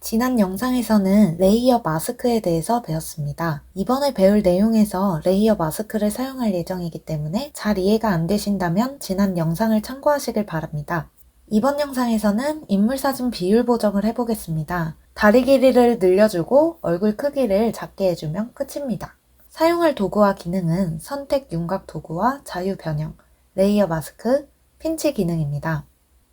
지난 영상에서는 레이어 마스크에 대해서 배웠습니다. 이번에 배울 내용에서 레이어 마스크를 사용할 예정이기 때문에 잘 이해가 안 되신다면 지난 영상을 참고하시길 바랍니다. 이번 영상에서는 인물사진 비율 보정을 해보겠습니다. 다리 길이를 늘려주고 얼굴 크기를 작게 해주면 끝입니다. 사용할 도구와 기능은 선택 윤곽 도구와 자유 변형, 레이어 마스크, 핀치 기능입니다.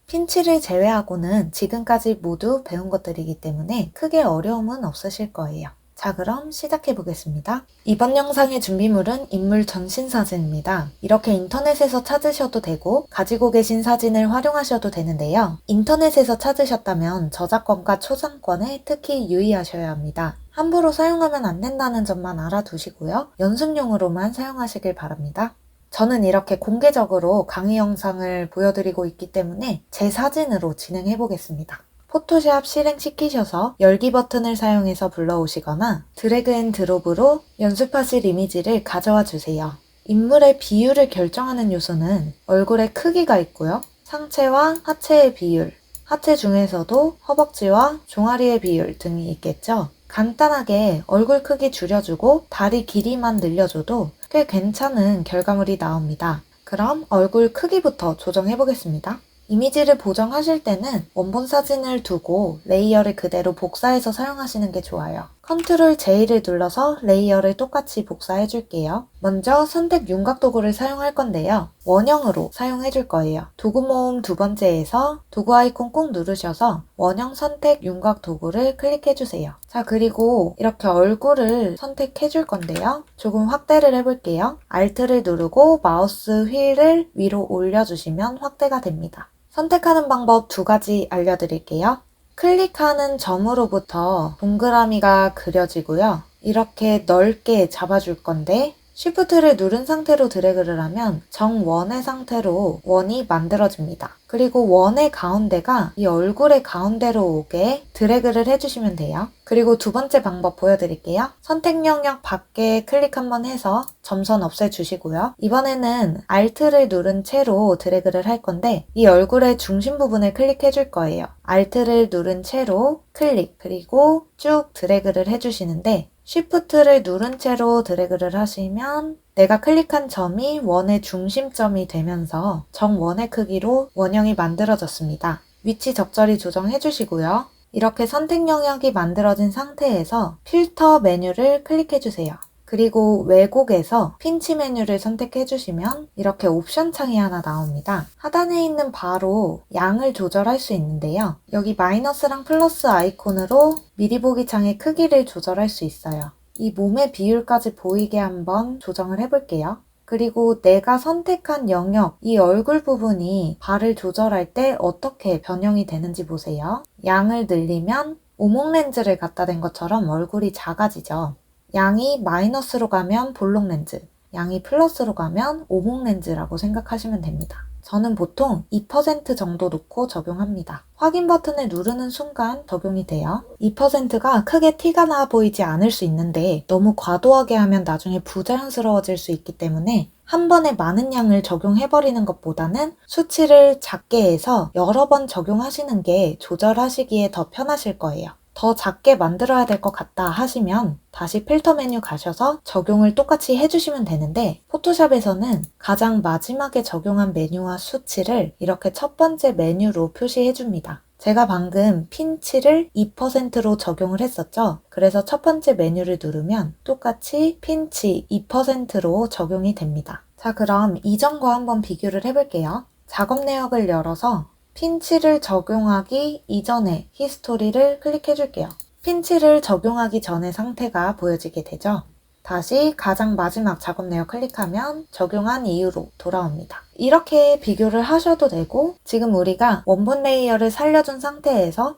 핀치를 제외하고는 지금까지 모두 배운 것들이기 때문에 크게 어려움은 없으실 거예요. 자, 그럼 시작해 보겠습니다. 이번 영상의 준비물은 인물 전신 사진입니다. 이렇게 인터넷에서 찾으셔도 되고 가지고 계신 사진을 활용하셔도 되는데요. 인터넷에서 찾으셨다면 저작권과 초상권에 특히 유의하셔야 합니다. 함부로 사용하면 안 된다는 점만 알아두시고요. 연습용으로만 사용하시길 바랍니다. 저는 이렇게 공개적으로 강의 영상을 보여드리고 있기 때문에 제 사진으로 진행해 보겠습니다. 포토샵 실행시키셔서 열기 버튼을 사용해서 불러오시거나 드래그 앤 드롭으로 연습하실 이미지를 가져와 주세요. 인물의 비율을 결정하는 요소는 얼굴의 크기가 있고요. 상체와 하체의 비율, 하체 중에서도 허벅지와 종아리의 비율 등이 있겠죠. 간단하게 얼굴 크기 줄여주고 다리 길이만 늘려줘도 꽤 괜찮은 결과물이 나옵니다. 그럼 얼굴 크기부터 조정해 보겠습니다. 이미지를 보정하실 때는 원본 사진을 두고 레이어를 그대로 복사해서 사용하시는 게 좋아요. 컨트롤 J를 눌러서 레이어를 똑같이 복사해 줄게요. 먼저 선택 윤곽 도구를 사용할 건데요. 원형으로 사용해 줄 거예요. 도구 모음 두 번째에서 도구 아이콘 꾹 누르셔서 원형 선택 윤곽 도구를 클릭해 주세요. 자, 그리고 이렇게 얼굴을 선택해 줄 건데요. 조금 확대를 해볼게요. Alt를 누르고 마우스 휠을 위로 올려주시면 확대가 됩니다. 선택하는 방법 두 가지 알려드릴게요. 클릭하는 점으로부터 동그라미가 그려지고요. 이렇게 넓게 잡아줄 건데 Shift를 누른 상태로 드래그를 하면 정원의 상태로 원이 만들어집니다. 그리고 원의 가운데가 이 얼굴의 가운데로 오게 드래그를 해주시면 돼요. 그리고 두 번째 방법 보여드릴게요. 선택 영역 밖에 클릭 한번 해서 점선 없애주시고요. 이번에는 Alt를 누른 채로 드래그를 할 건데 이 얼굴의 중심 부분을 클릭해 줄 거예요. Alt를 누른 채로 클릭, 그리고 쭉 드래그를 해주시는데 Shift를 누른 채로 드래그를 하시면 내가 클릭한 점이 원의 중심점이 되면서 정원의 크기로 원형이 만들어졌습니다. 위치 적절히 조정해 주시고요. 이렇게 선택 영역이 만들어진 상태에서 필터 메뉴를 클릭해 주세요. 그리고 왜곡에서 핀치 메뉴를 선택해 주시면 이렇게 옵션 창이 하나 나옵니다. 하단에 있는 바로 양을 조절할 수 있는데요. 여기 마이너스랑 플러스 아이콘으로 미리 보기 창의 크기를 조절할 수 있어요. 이 몸의 비율까지 보이게 한번 조정을 해볼게요. 그리고 내가 선택한 영역, 이 얼굴 부분이 발을 조절할 때 어떻게 변형이 되는지 보세요. 양을 늘리면 오목 렌즈를 갖다 댄 것처럼 얼굴이 작아지죠. 양이 마이너스로 가면 볼록 렌즈, 양이 플러스로 가면 오목 렌즈라고 생각하시면 됩니다. 저는 보통 2% 정도 놓고 적용합니다. 확인 버튼을 누르는 순간 적용이 돼요. 2%가 크게 티가 나 보이지 않을 수 있는데 너무 과도하게 하면 나중에 부자연스러워질 수 있기 때문에 한 번에 많은 양을 적용해버리는 것보다는 수치를 작게 해서 여러 번 적용하시는 게 조절하시기에 더 편하실 거예요. 더 작게 만들어야 될 것 같다 하시면 다시 필터 메뉴 가셔서 적용을 똑같이 해주시면 되는데 포토샵에서는 가장 마지막에 적용한 메뉴와 수치를 이렇게 첫 번째 메뉴로 표시해줍니다. 제가 방금 핀치를 2%로 적용을 했었죠. 그래서 첫 번째 메뉴를 누르면 똑같이 핀치 2%로 적용이 됩니다. 자, 그럼 이전과 한번 비교를 해볼게요. 작업 내역을 열어서 핀치를 적용하기 이전의 히스토리를 클릭해 줄게요. 핀치를 적용하기 전의 상태가 보여지게 되죠. 다시 가장 마지막 작업 내역 클릭하면 적용한 이후로 돌아옵니다. 이렇게 비교를 하셔도 되고 지금 우리가 원본 레이어를 살려준 상태에서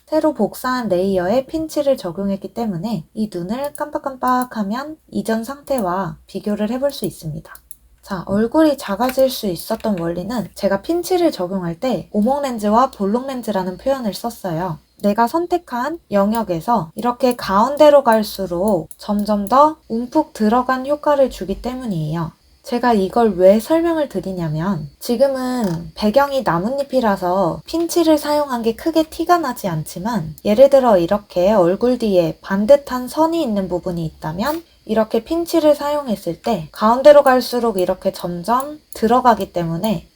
새로 복사한 레이어에 핀치를 적용했기 때문에 이 눈을 깜빡깜빡하면 이전 상태와 비교를 해볼 수 있습니다. 자, 얼굴이 작아질 수 있었던 원리는 제가 핀치를 적용할 때 오목 렌즈와 볼록 렌즈라는 표현을 썼어요. 내가 선택한 영역에서 이렇게 가운데로 갈수록 점점 더 움푹 들어간 효과를 주기 때문이에요. 제가 이걸 왜 설명을 드리냐면 지금은 배경이 나뭇잎이라서 핀치를 사용한 게 크게 티가 나지 않지만 예를 들어 이렇게 얼굴 뒤에 반듯한 선이 있는 부분이 있다면 이렇게 핀치를 사용했을 때 가운데로 갈수록 이렇게 점점 들어가기 때문에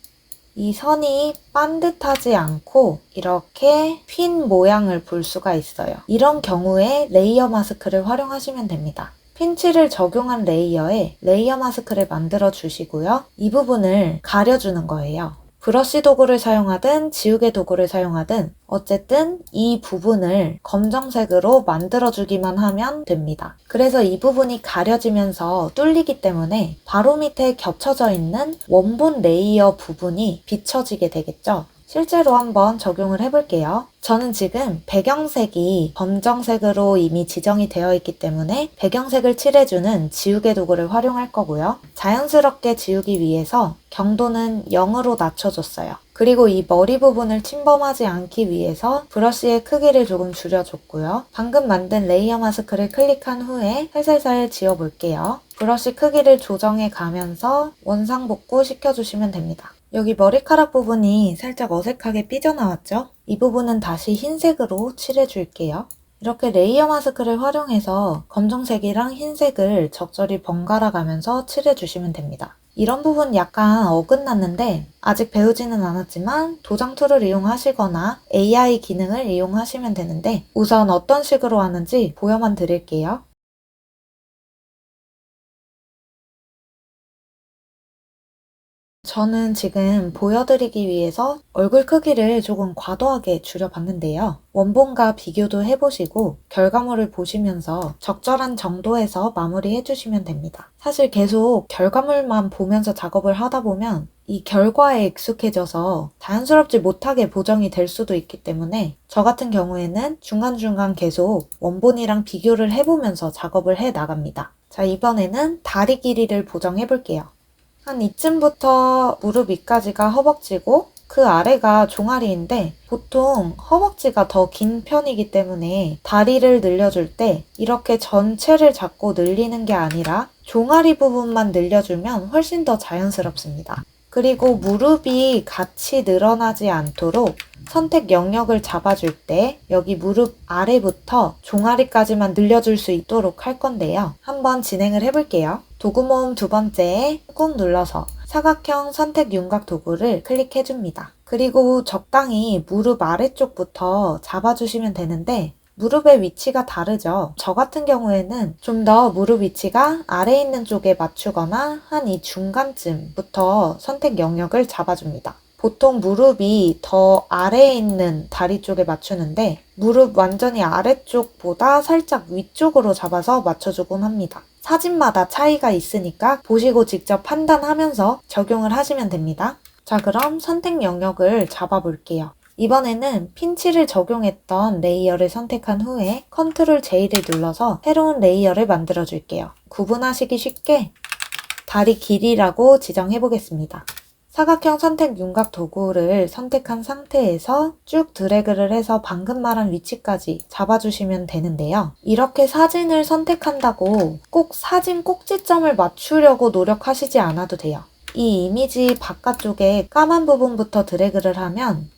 이 선이 반듯하지 않고 이렇게 핀 모양을 볼 수가 있어요. 이런 경우에 레이어 마스크를 활용하시면 됩니다. 핀치를 적용한 레이어에 레이어 마스크를 만들어 주시고요. 이 부분을 가려주는 거예요. 브러쉬 도구를 사용하든 지우개 도구를 사용하든 어쨌든 이 부분을 검정색으로 만들어주기만 하면 됩니다. 그래서 이 부분이 가려지면서 뚫리기 때문에 바로 밑에 겹쳐져 있는 원본 레이어 부분이 비춰지게 되겠죠. 실제로 한번 적용을 해볼게요. 저는 지금 배경색이 검정색으로 이미 지정이 되어 있기 때문에 배경색을 칠해주는 지우개 도구를 활용할 거고요. 자연스럽게 지우기 위해서 경도는 0으로 낮춰줬어요. 그리고 이 머리 부분을 침범하지 않기 위해서 브러쉬의 크기를 조금 줄여줬고요. 방금 만든 레이어 마스크를 클릭한 후에 살살살 지워볼게요. 브러쉬 크기를 조정해 가면서 원상복구 시켜주시면 됩니다. 여기 머리카락 부분이 살짝 어색하게 삐져나왔죠? 이 부분은 다시 흰색으로 칠해줄게요. 이렇게 레이어 마스크를 활용해서 검정색이랑 흰색을 적절히 번갈아 가면서 칠해주시면 됩니다. 이런 부분 약간 어긋났는데 아직 배우지는 않았지만 도장 툴을 이용하시거나 AI 기능을 이용하시면 되는데 우선 어떤 식으로 하는지 보여만 드릴게요. 저는 지금 보여드리기 위해서 얼굴 크기를 조금 과도하게 줄여봤는데요. 원본과 비교도 해보시고 결과물을 보시면서 적절한 정도에서 마무리해주시면 됩니다. 사실 계속 결과물만 보면서 작업을 하다 보면 이 결과에 익숙해져서 자연스럽지 못하게 보정이 될 수도 있기 때문에 저 같은 경우에는 중간중간 계속 원본이랑 비교를 해보면서 작업을 해 나갑니다. 자, 이번에는 다리 길이를 보정해 볼게요. 한 이쯤부터 무릎 위까지가 허벅지고 그 아래가 종아리인데 보통 허벅지가 더 긴 편이기 때문에 다리를 늘려줄 때 이렇게 전체를 잡고 늘리는 게 아니라 종아리 부분만 늘려주면 훨씬 더 자연스럽습니다. 그리고 무릎이 같이 늘어나지 않도록 선택 영역을 잡아줄 때 여기 무릎 아래부터 종아리까지만 늘려줄 수 있도록 할 건데요. 한번 진행을 해볼게요. 도구 모음 두 번째에 꾹 눌러서 사각형 선택 윤곽 도구를 클릭해줍니다. 그리고 적당히 무릎 아래쪽부터 잡아주시면 되는데 무릎의 위치가 다르죠. 저 같은 경우에는 좀 더 무릎 위치가 아래에 있는 쪽에 맞추거나 한 이 중간쯤부터 선택 영역을 잡아줍니다. 보통 무릎이 더 아래에 있는 다리 쪽에 맞추는데 무릎 완전히 아래쪽보다 살짝 위쪽으로 잡아서 맞춰주곤 합니다. 사진마다 차이가 있으니까 보시고 직접 판단하면서 적용을 하시면 됩니다. 자, 그럼 선택 영역을 잡아볼게요. 이번에는 핀치를 적용했던 레이어를 선택한 후에 컨트롤 J를 눌러서 새로운 레이어를 만들어 줄게요. 구분하시기 쉽게 다리 길이라고 지정해 보겠습니다. 사각형 선택 윤곽 도구를 선택한 상태에서 쭉 드래그를 해서 방금 말한 위치까지 잡아주시면 되는데요. 이렇게 사진을 선택한다고 꼭 사진 꼭지점을 맞추려고 노력하시지 않아도 돼요. 이 이미지 바깥쪽에 까만 부분부터 드래그를 하면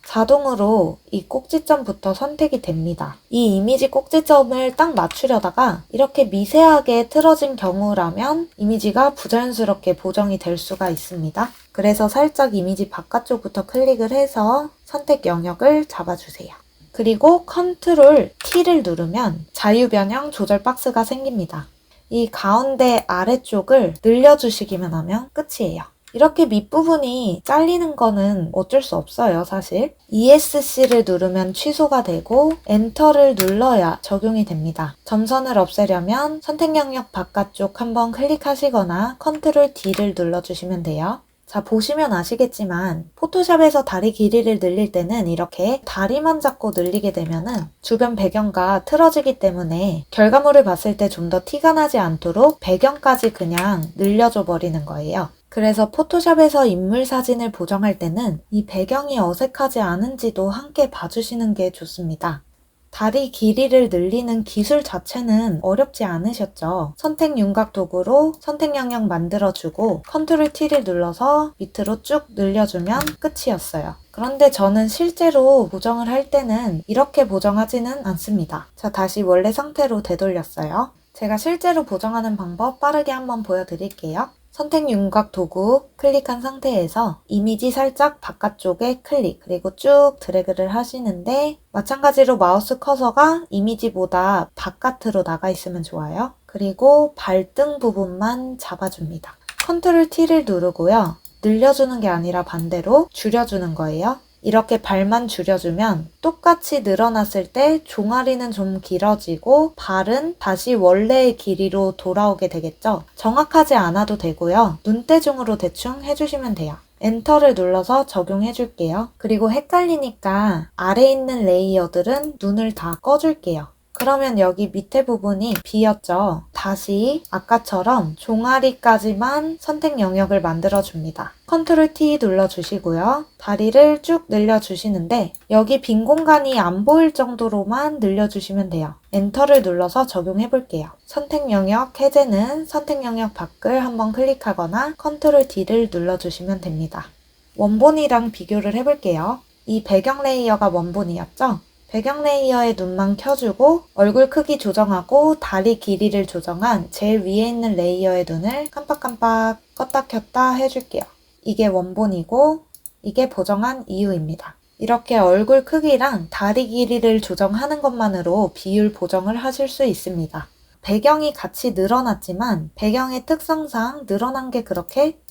자동으로 이 꼭지점부터 선택이 됩니다. 이 이미지 꼭지점을 딱 맞추려다가 이렇게 미세하게 틀어진 경우라면 이미지가 부자연스럽게 보정이 될 수가 있습니다. 그래서 살짝 이미지 바깥쪽부터 클릭을 해서 선택 영역을 잡아주세요. 그리고 컨트롤 T를 누르면 자유변형 조절 박스가 생깁니다. 이 가운데 아래쪽을 늘려주시기만 하면 끝이에요. 이렇게 밑부분이 잘리는 거는 어쩔 수 없어요, 사실. ESC를 누르면 취소가 되고 엔터를 눌러야 적용이 됩니다. 점선을 없애려면 선택 영역 바깥쪽 한번 클릭하시거나 컨트롤 D를 눌러주시면 돼요. 자, 보시면 아시겠지만 포토샵에서 다리 길이를 늘릴 때는 이렇게 다리만 잡고 늘리게 되면은 주변 배경과 틀어지기 때문에 결과물을 봤을 때 좀 더 티가 나지 않도록 배경까지 그냥 늘려줘 버리는 거예요. 그래서 포토샵에서 인물 사진을 보정할 때는 이 배경이 어색하지 않은지도 함께 봐주시는 게 좋습니다. 다리 길이를 늘리는 기술 자체는 어렵지 않으셨죠? 선택 윤곽 도구로 선택 영역 만들어주고 컨트롤 T를 눌러서 밑으로 쭉 늘려주면 끝이었어요. 그런데 저는 실제로 보정을 할 때는 이렇게 보정하지는 않습니다. 자, 다시 원래 상태로 되돌렸어요. 제가 실제로 보정하는 방법 빠르게 한번 보여드릴게요. 선택 윤곽 도구 클릭한 상태에서 이미지 살짝 바깥쪽에 클릭, 그리고 쭉 드래그를 하시는데 마찬가지로 마우스 커서가 이미지보다 바깥으로 나가 있으면 좋아요. 그리고 발등 부분만 잡아줍니다. 컨트롤 T를 누르고요. 늘려주는 게 아니라 반대로 줄여주는 거예요. 이렇게 발만 줄여주면 똑같이 늘어났을 때 종아리는 좀 길어지고 발은 다시 원래의 길이로 돌아오게 되겠죠. 정확하지 않아도 되고요. 눈대중으로 대충 해주시면 돼요. 엔터를 눌러서 적용해 줄게요. 그리고 헷갈리니까 아래에 있는 레이어들은 눈을 다 꺼줄게요. 그러면 여기 밑에 부분이 비었죠. 다시 아까처럼 종아리까지만 선택 영역을 만들어줍니다. 컨트롤 T 눌러주시고요. 다리를 쭉 늘려주시는데 여기 빈 공간이 안 보일 정도로만 늘려주시면 돼요. 엔터를 눌러서 적용해 볼게요. 선택 영역 해제는 선택 영역 밖을 한번 클릭하거나 컨트롤 D를 눌러주시면 됩니다. 원본이랑 비교를 해볼게요. 이 배경 레이어가 원본이었죠? 배경 레이어에 눈만 켜주고 얼굴 크기 조정하고 다리 길이를 조정한 제일 위에 있는 레이어의 눈을 깜빡깜빡 껐다 켰다 해줄게요. 이게 원본이고 이게 보정한 이유입니다. 이렇게 얼굴 크기랑 다리 길이를 조정하는 것만으로 비율 보정을 하실 수 있습니다. 배경이 같이 늘어났지만 배경의 특성상 늘어난 게 그렇게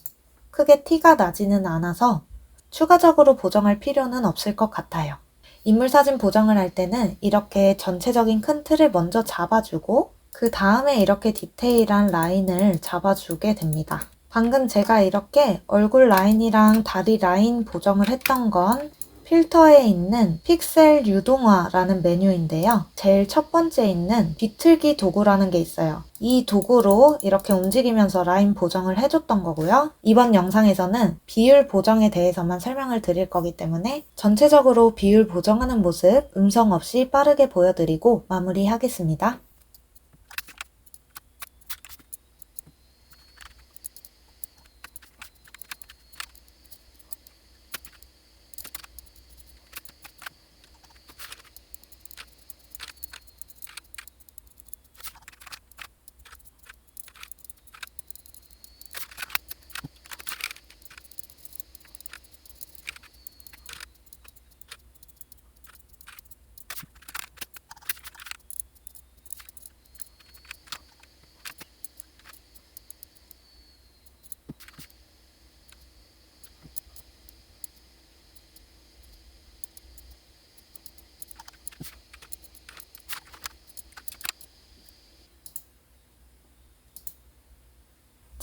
크게 티가 나지는 않아서 추가적으로 보정할 필요는 없을 것 같아요. 인물 사진 보정을 할 때는 이렇게 전체적인 큰 틀을 먼저 잡아주고 그 다음에 이렇게 디테일한 라인을 잡아주게 됩니다. 방금 제가 이렇게 얼굴 라인이랑 다리 라인 보정을 했던 건 필터에 있는 픽셀 유동화라는 메뉴인데요. 제일 첫 번째 있는 비틀기 도구라는 게 있어요. 이 도구로 이렇게 움직이면서 라인 보정을 해줬던 거고요. 이번 영상에서는 비율 보정에 대해서만 설명을 드릴 거기 때문에 전체적으로 비율 보정하는 모습 음성 없이 빠르게 보여드리고 마무리하겠습니다.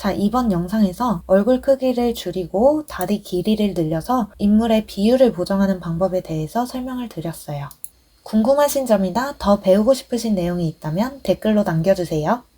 자, 이번 영상에서 얼굴 크기를 줄이고 다리 길이를 늘려서 인물의 비율을 보정하는 방법에 대해서 설명을 드렸어요. 궁금하신 점이나 더 배우고 싶으신 내용이 있다면 댓글로 남겨주세요.